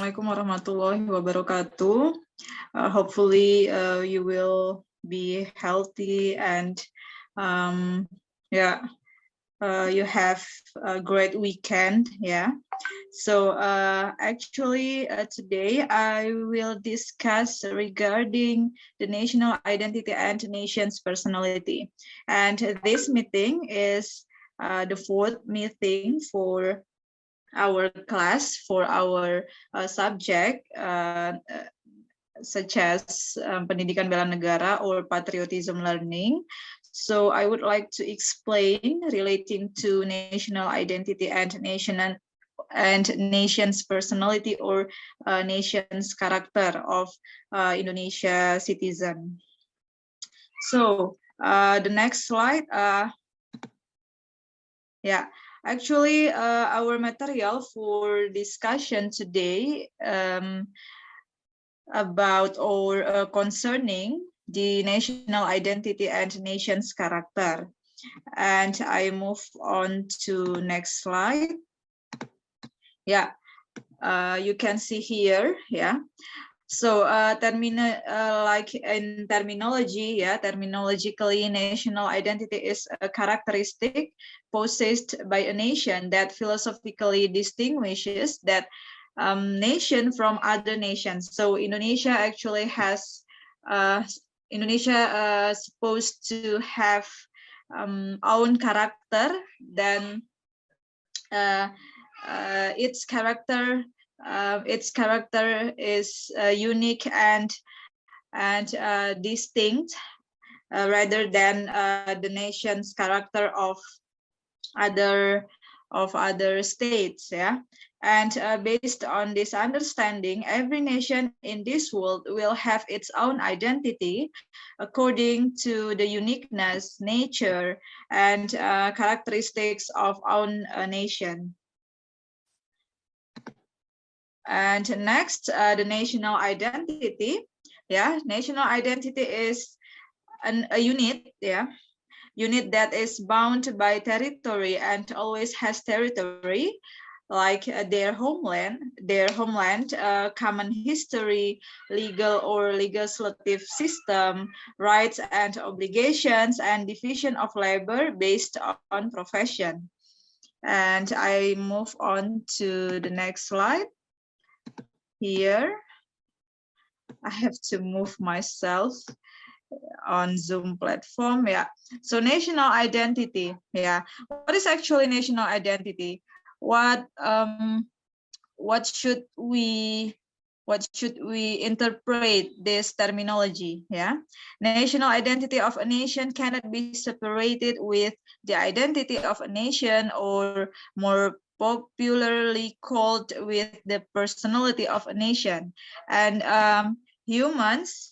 Assalamualaikum warahmatullahi wabarakatuh. Hopefully you will be healthy and you have a great weekend. So actually today I will discuss regarding the national identity and nation's personality. And this meeting is the fourth meeting for our class, for our subject such as Pendidikan Bela Negara or patriotism learning. So I would like to explain relating to national identity and nation's personality or nation's character of Indonesia citizen. So the next slide. Actually, our material for discussion today about or concerning the national identity and nation's character. And I move on to next slide. You can see here, So like in terminology, terminologically, national identity is a characteristic possessed by a nation that philosophically distinguishes that nation from other nations. So Indonesia actually has supposed to have own character. Then its character is unique and distinct rather than the nation's character of other states. And based on this understanding, every nation in this world will have its own identity according to the uniqueness, nature, and characteristics of own nation. And next, the national identity. National identity is a unit, unit that is bound by territory and always has territory, like their homeland, common history, legal or legislative system, rights and obligations, and division of labor based on profession. And I move on to the next slide. Here, I have to move myself on Zoom platform. So national identity. What is actually national identity? What should we interpret this terminology? National identity of a nation cannot be separated with the identity of a nation, or more popularly called with the personality of a nation. And humans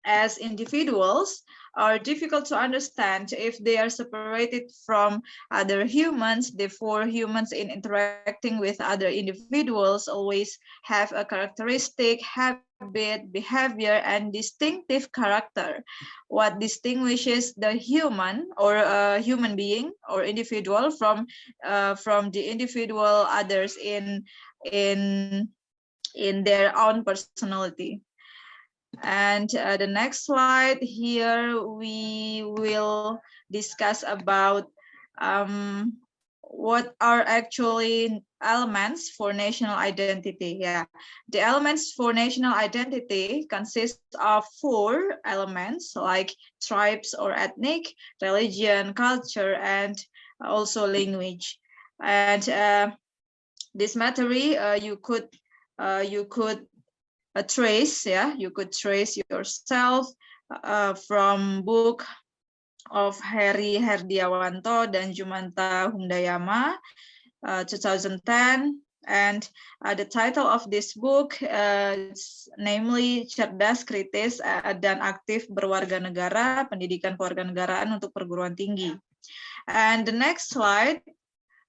as individuals are difficult to understand if they are separated from other humans. Therefore, humans in interacting with other individuals always have a characteristic, habit, behavior, and distinctive character. What distinguishes the human or human being or individual from the individual others in their own personality. And the next slide, here we will discuss about what are actually elements for national identity. The elements for national identity consist of 4 elements, like tribes or ethnic, religion, culture, and also language. And this matter you could trace, you could trace yourself from book of Heri Herdiawanto dan Jumanta Humdayama, 2010, and the title of this book is namely Cerdas, Kritis, dan Aktif Berwarga Negara, Pendidikan Kewarganegaraan untuk Perguruan Tinggi. And the next slide,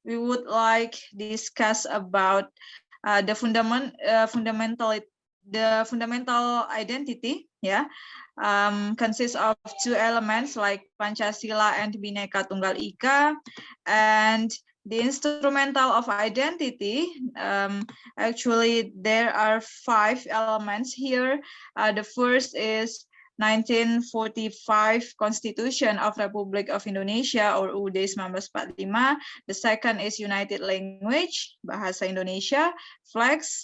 we would like discuss about the fundamental identity, consists of 2 elements like Pancasila and Bhinneka Tunggal Ika. And The instrumental of identity, actually there are 5 elements here. The first is 1945 Constitution of Republic of Indonesia or UUD 1945. The second is United Language, Bahasa Indonesia, flags,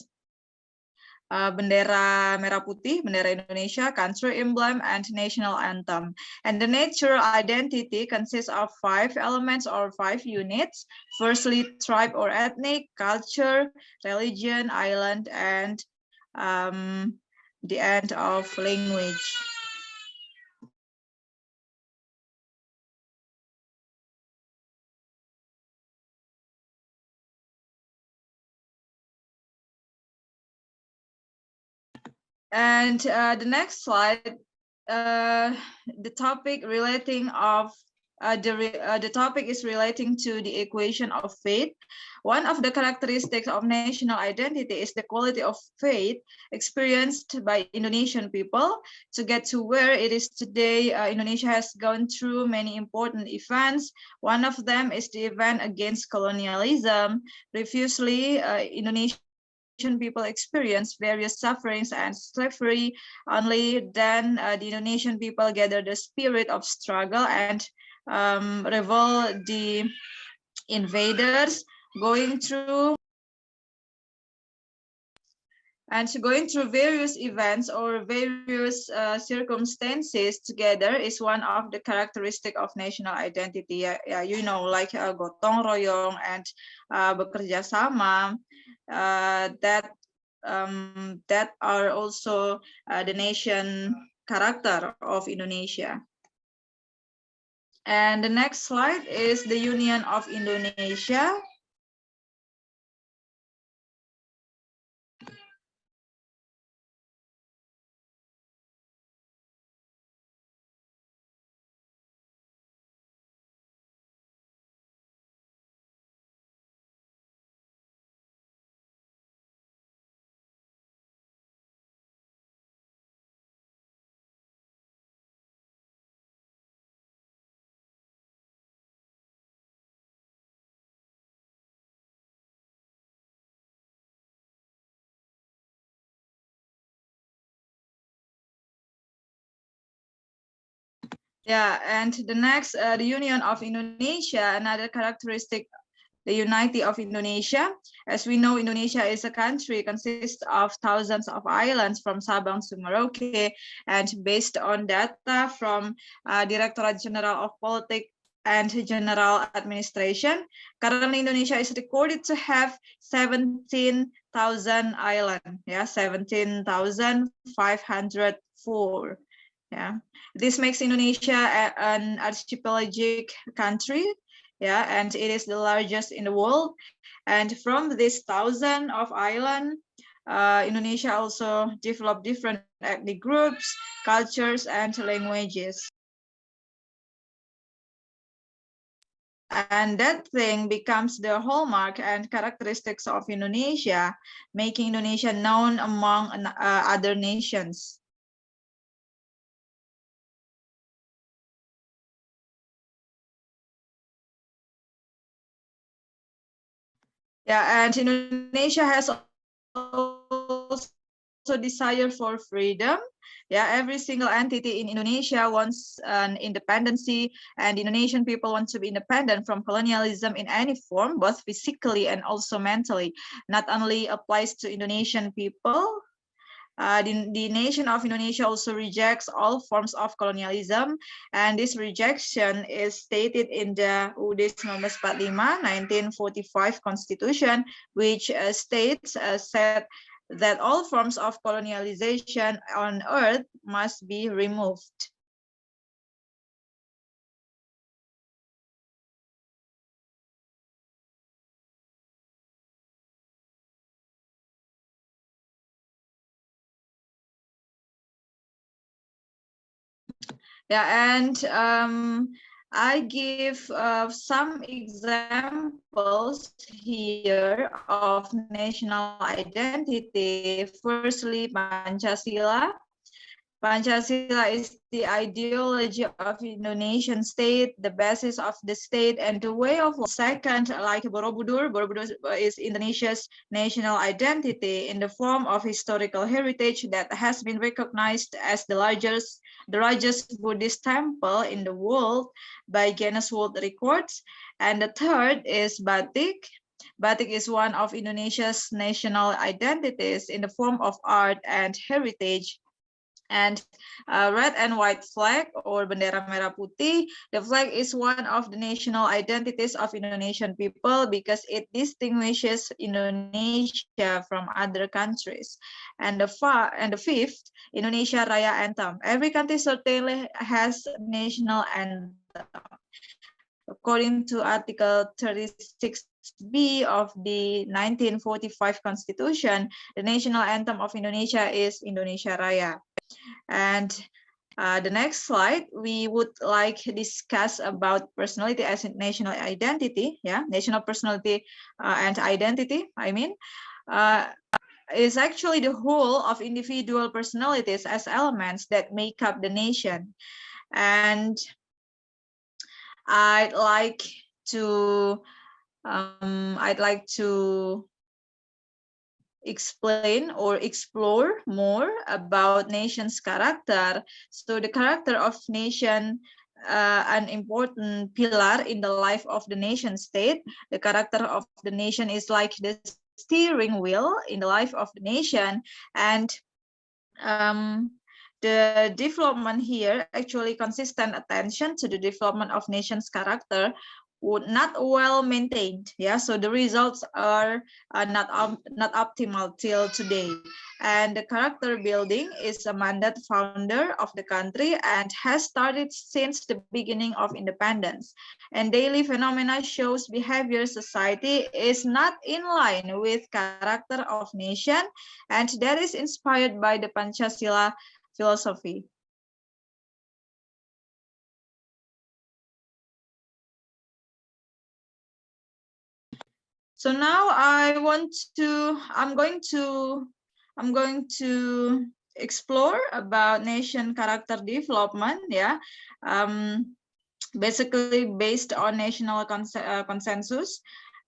bendera merah putih, bendera Indonesia, country emblem, and national anthem. And the natural identity consists of 5 elements or 5 units. Firstly, tribe or ethnic, culture, religion, island, and the end of language. And the next slide, the topic relating of the topic is relating to the equation of faith. One of the characteristics of national identity is the quality of faith experienced by Indonesian people. To get to where it is today, Indonesia has gone through many important events. One of them is the event against colonialism. Previously, Indonesian people experienced various sufferings and slavery. Only then the Indonesian people gathered the spirit of struggle and revolt the invaders, going through various events or various circumstances together is one of the characteristic of national identity. You know, like gotong royong and bekerja sama. That are also the nation character of Indonesia. And the next slide is the Union of Indonesia. Yeah, and the next, the Union of Indonesia, another characteristic, the unity of Indonesia. As we know, Indonesia is a country consists of thousands of islands from Sabang to Merauke, and based on data from Directorate General of Politics and General Administration, currently Indonesia is recorded to have 17,000 islands, yeah, 17,504. Yeah, this makes Indonesia an archipelagic country, yeah, and it is the largest in the world. And from this 1,000 of island, Indonesia also developed different ethnic groups, cultures, and languages. And that thing becomes the hallmark and characteristics of Indonesia, making Indonesia known among other nations. Yeah, and Indonesia has also desire for freedom. Yeah, every single entity in Indonesia wants an independency, and Indonesian people want to be independent from colonialism in any form, both physically and also mentally. Not only applies to Indonesian people, the nation of Indonesia also rejects all forms of colonialism, and this rejection is stated in the UUD 1945 1945 Constitution, which states said that all forms of colonialization on earth must be removed. Yeah, and I give some examples here of national identity. Firstly, Pancasila. Pancasila is the ideology of Indonesian state, the basis of the state, and the way of life. Second, like Borobudur, Borobudur is Indonesia's national identity in the form of historical heritage that has been recognized as the largest Buddhist temple in the world by Guinness World Records. And the third is Batik. Batik is one of Indonesia's national identities in the form of art and heritage. And red and white flag or bendera merah putih. The flag is one of the national identities of Indonesian people because it distinguishes Indonesia from other countries. And the fifth, Indonesia Raya anthem. Every country certainly has a national anthem. According to Article 36B of the 1945 Constitution, the national anthem of Indonesia is Indonesia Raya. And the next slide, we would like to discuss about personality as a national identity. Yeah, national personality and identity, I mean, is actually the whole of individual personalities as elements that make up the nation. And I'd like to explain or explore more about nation's character. So the character of nation, an important pillar in the life of the nation state. The character of the nation is like the steering wheel in the life of the nation. And the development here, actually consistent attention to the development of nation's character, would not well maintained. Yeah, so the results are not optimal till today. And the character building is a mandate founder of the country and has started since the beginning of independence. And daily phenomena shows behavior society is not in line with character of nation, and that is inspired by the Pancasila philosophy. So now I'm going to explore about nation character development. Yeah, basically based on national consensus,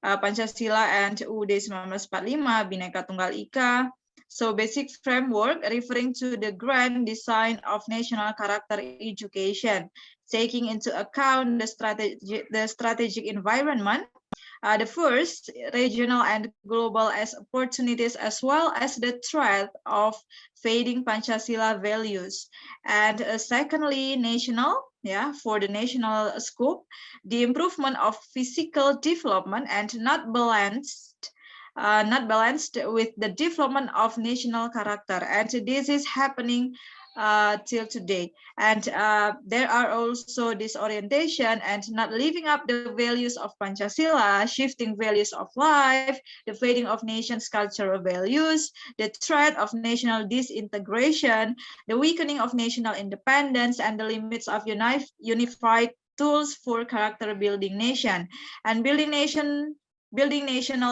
Pancasila and UUD 1945, Bhinneka Tunggal Ika. So basic framework referring to the grand design of national character education, taking into account the strategic environment. The first, regional and global as opportunities, as well as the threat of fading Pancasila values. And secondly, national, yeah, for the national scope, the improvement of physical development and not balanced with the development of national character. And this is happening till today. And there are also disorientation and not living up the values of Pancasila, shifting values of life, the fading of nation's cultural values, the threat of national disintegration, the weakening of national independence, and the limits of unified tools for character building nation. And building national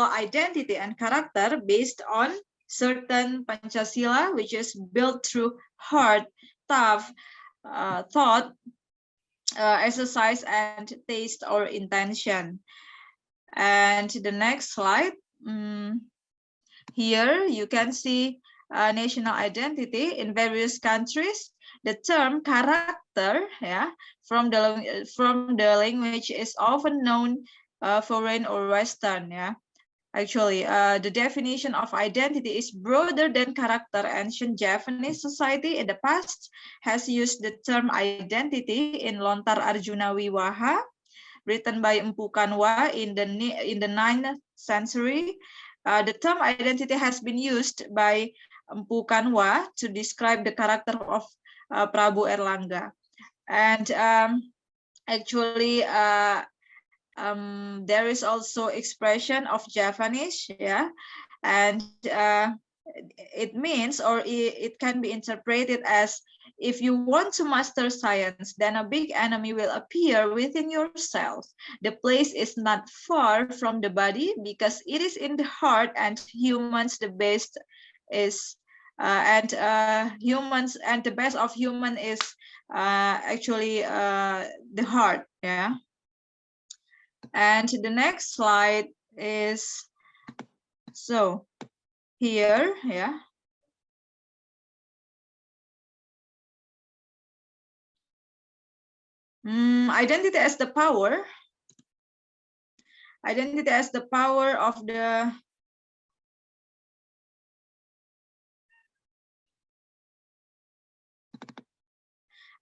identity and character based on certain Pancasila, which is built through hard, tough thought, exercise, and taste or intention. And the next slide. Here you can see national identity in various countries. The term character, yeah, from the language is often known foreign or Western, yeah. Actually, the definition of identity is broader than character. Ancient Japanese society in the past has used the term identity in Lontar Arjuna Wiwaha, written by Empu Kanwa in the 9th century. The term identity has been used by Empu Kanwa to describe the character of Prabu Erlangga. And actually, there is also expression of Javanese, yeah, and it means, or it can be interpreted as, if you want to master science, then a big enemy will appear within yourself. The place is not far from the body because it is in the heart, and humans the best is and humans, and the best of human is actually the heart. Yeah. And the next slide is, so here, yeah. Identity as the power. Identity as the power of the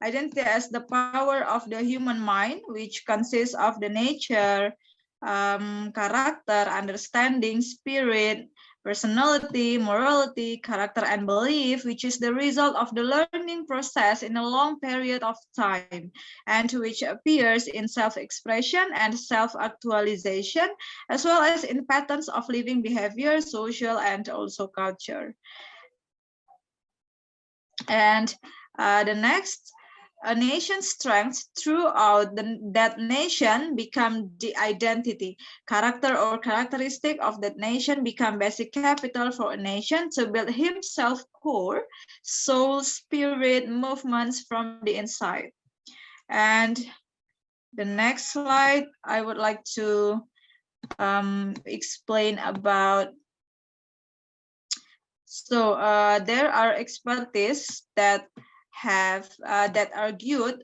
identity as the power of the human mind, which consists of the nature, character, understanding, spirit, personality, morality, character, and belief, which is the result of the learning process in a long period of time, and which appears in self-expression and self-actualization, as well as in patterns of living behavior, social, and also culture. And the next, a nation's strengths throughout that nation become the identity. Character or characteristic of that nation become basic capital for a nation to build himself core, soul, spirit, movements from the inside. And the next slide, I would like to explain about. So there are expertise that have that argued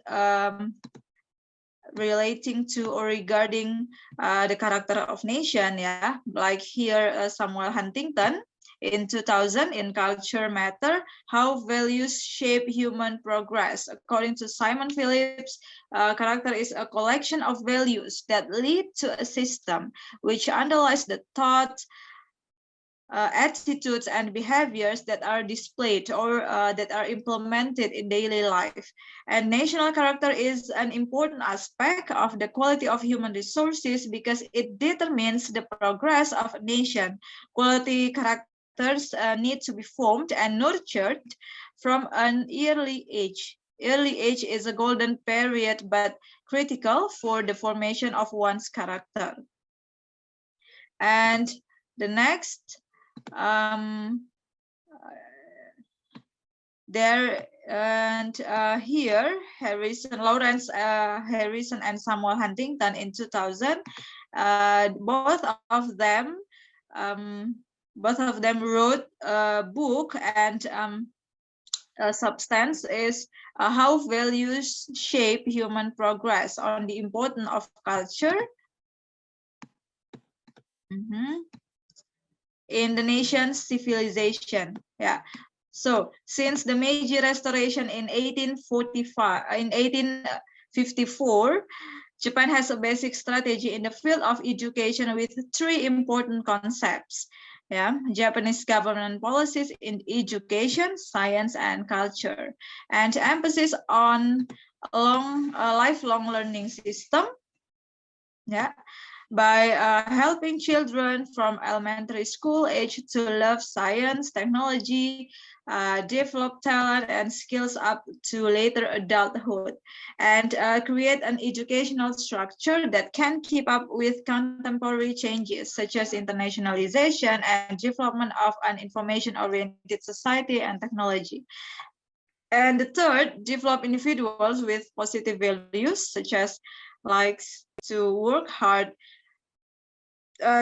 relating to or regarding the character of nation, yeah, like here Samuel Huntington in 2000 in Culture Matter, how values shape human progress. According to Simon Phillips, character is a collection of values that lead to a system which underlies the thoughts, attitudes and behaviors that are displayed or that are implemented in daily life. And national character is an important aspect of the quality of human resources because it determines the progress of a nation. Quality characters need to be formed and nurtured from an early age. Early age is a golden period, but critical for the formation of one's character. And the next, there and here Lawrence Harrison and Samuel Huntington in 2000, both of them wrote a book, and a substance is how values shape human progress on the importance of culture in the nation's civilization. Yeah. So since the Meiji Restoration in 1854, Japan has a basic strategy in the field of education with three important concepts. Yeah, Japanese government policies in education, science, and culture, and emphasis on a lifelong learning system. Yeah, by helping children from elementary school age to love science, technology, develop talent and skills up to later adulthood, and create an educational structure that can keep up with contemporary changes such as internationalization and development of an information-oriented society and technology. And the third, develop individuals with positive values such as likes to work hard,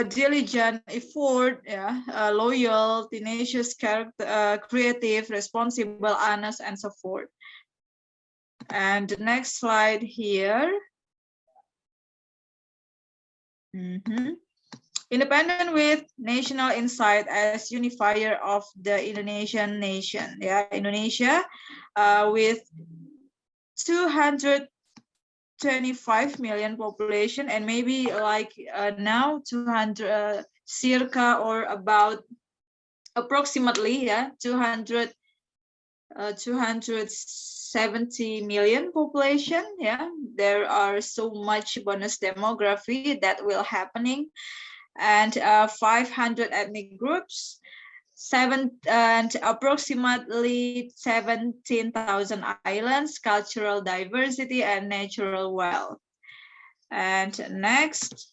diligent, effort, yeah, loyal, tenacious, creative, responsible, honest, and so forth. And the next slide here. Independent with national insight as unifier of the Indonesian nation. Yeah, Indonesia with 225 million population, and maybe like now 200 circa or about approximately, yeah, 270 million population. Yeah, there are so much bonus demography that will happening, and 500 ethnic groups, and approximately 17,000 islands, cultural diversity, and natural wealth. And next,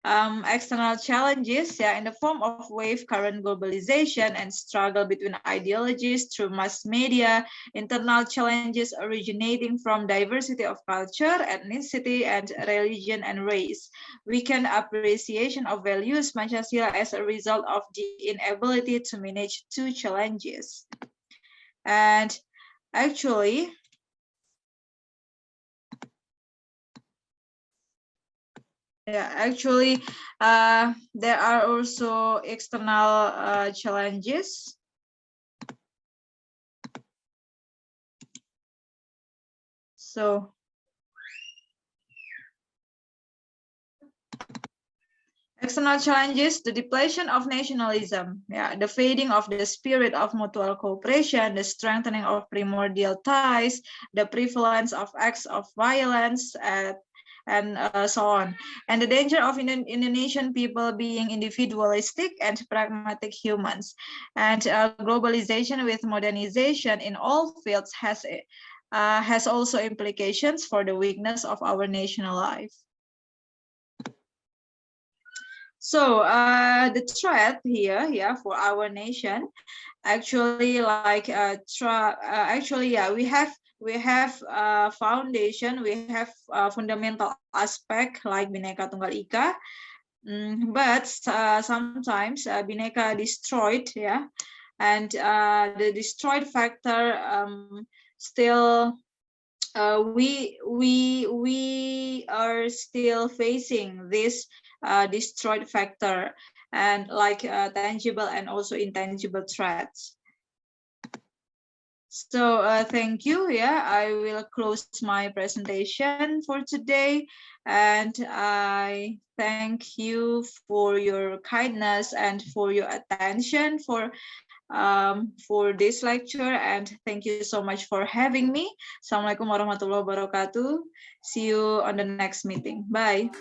external challenges, in the form of wave current globalization and struggle between ideologies through mass media, internal challenges originating from diversity of culture, ethnicity, and religion and race. Weakened appreciation of values Pancasila as a result of the inability to manage two challenges. And actually, there are also external challenges. So, external challenges, the depletion of nationalism, the fading of the spirit of mutual cooperation, the strengthening of primordial ties, the prevalence of acts of violence, and so on. And the danger of Indonesian people being individualistic and pragmatic humans. And globalization with modernization in all fields has also implications for the weakness of our national life. So the threat here, for our nation, actually, we have foundation, we have fundamental aspect like Bhinneka Tunggal Ika, but sometimes Bhinneka destroyed, and the destroyed factor still. We are still facing this destroyed factor and like tangible and also intangible threats. So thank you. I will close my presentation for today, and I thank you for your kindness and for your attention for this lecture, and thank you so much for having me. Assalamualaikum warahmatullahi wabarakatuh. See you on the next meeting. Bye.